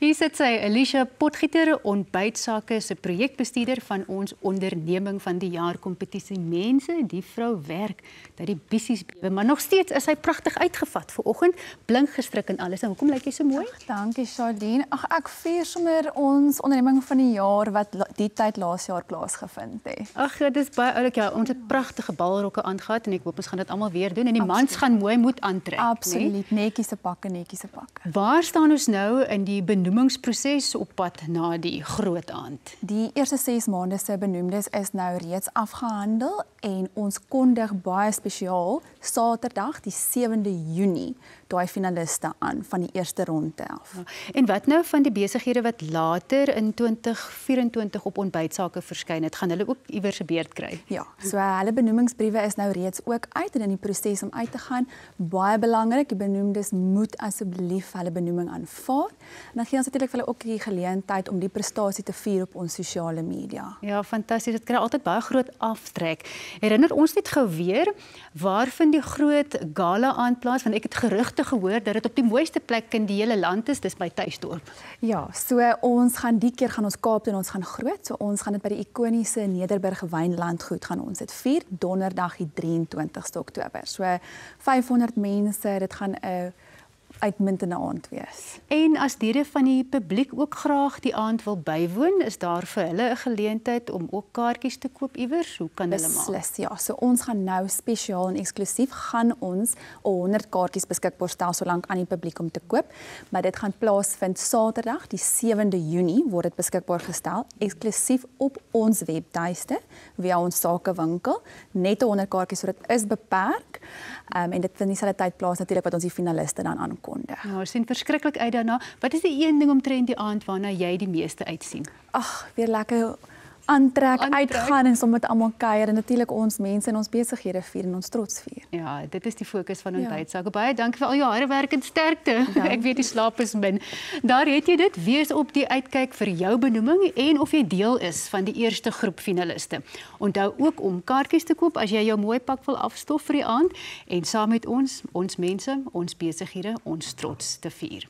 Hier sit sy, Alicia Potgieter, ontbytsake se projekbestuurder van ons onderneming van die jaar kompetisie. Mense, die vrou werk dat die bissies bewe, maar nog steeds is sy pragtig uitgevat vanoggend, blink gestrik en alles. En hoekom lyk jy so mooi? Dankie, Charlene. Ek vier sommer ons onderneming van die jaar wat die tyd laas jaar plaasgevind het. Ag, dit is baie oulik. Ja, ons het pragtige balrokke aangehad en ek hoop ons gaan dit almal weer doen en die mans gaan mooi moet aantrek. Absoluut, netjiese pakke, netjiese pakke. Waar staan ons nou in die benoemingsproses op pad na die groot aand? Die eerste 6 maande se benoemdes is nou reeds afgehandel en ons kondig baie spesiaal Saterdag die 7de Junie daai finaliste aan van die eerste ronde af. En wat nou van die besighede wat later in 2024 op ontbytsake verskyn het, gaan hulle ook iewers 'n beurt kry? Ja, so hulle benoemingsbriewe is nou reeds ook uit en in die proses om uit te gaan. Baie belangrik, die benoemdes moet asseblief hulle benoeming aanvaar. En dan gee ons natuurlik vir hulle ook die geleentheid om die prestasie te vier op ons sosiale media. Ja, fantasties. Dit kry altyd baie groot aftrek. Herinner ons net gou weer, waar vind die groot gala aand plaas? Want ek het gerugte gehoor dat dit op die mooiste plek in die hele land is, dis by Tuisdorp. Ja, so ons gaan die keer gaan ons Kaap doen, ons gaan groot. So ons gaan dit by die ikoniese Nederburg Wynlandgoed gaan ons dit vier, donderdag die 23ste Oktober. So 500 mense, dit gaan 'n uitmuntende aand wees. En as lede van die publiek ook graag die aand wil bywoon, is daar vir hulle 'n geleentheid om ook kaartjies te koop iewers? Hoe kan hulle maak? Beslis, ja. So ons gaan nou spesiaal en eksklusief gaan ons 100 kaartjies beskikbaar stel solank aan die publiek om te koop. Maar dit gaan plaasvind Saterdag die 7de Junie word dit beskikbaar gestel eksklusief op ons webtuiste via ons sakewinkel. Net 100 kaartjies, so dit is beperk. En dit vind dieselfde tyd plaas natuurlik wat ons die finaliste dan aankondig. Ja, ons sien verskriklik uit daarna. Wat is die een ding omtrent die aand waarna jy die meeste uitsien? Ag, weer lekker aantrek, uitgaan en sommer met almal kuier en natuurlik ons mense en ons besighede vier en ons trots vier. Ja, dit is die fokus van ontbytsake. Baie dankie vir al jou harde werk en sterkte. Ek weet die slaap is min. Daar het jy dit. Wees op die uitkyk vir jou benoeming en of jy deel is van die eerste groep finaliste. Onthou ook om kaartjies te koop as jy jou mooi pak wil afstof vir die aand en saam met ons mense, ons besighede, ons trots te vier.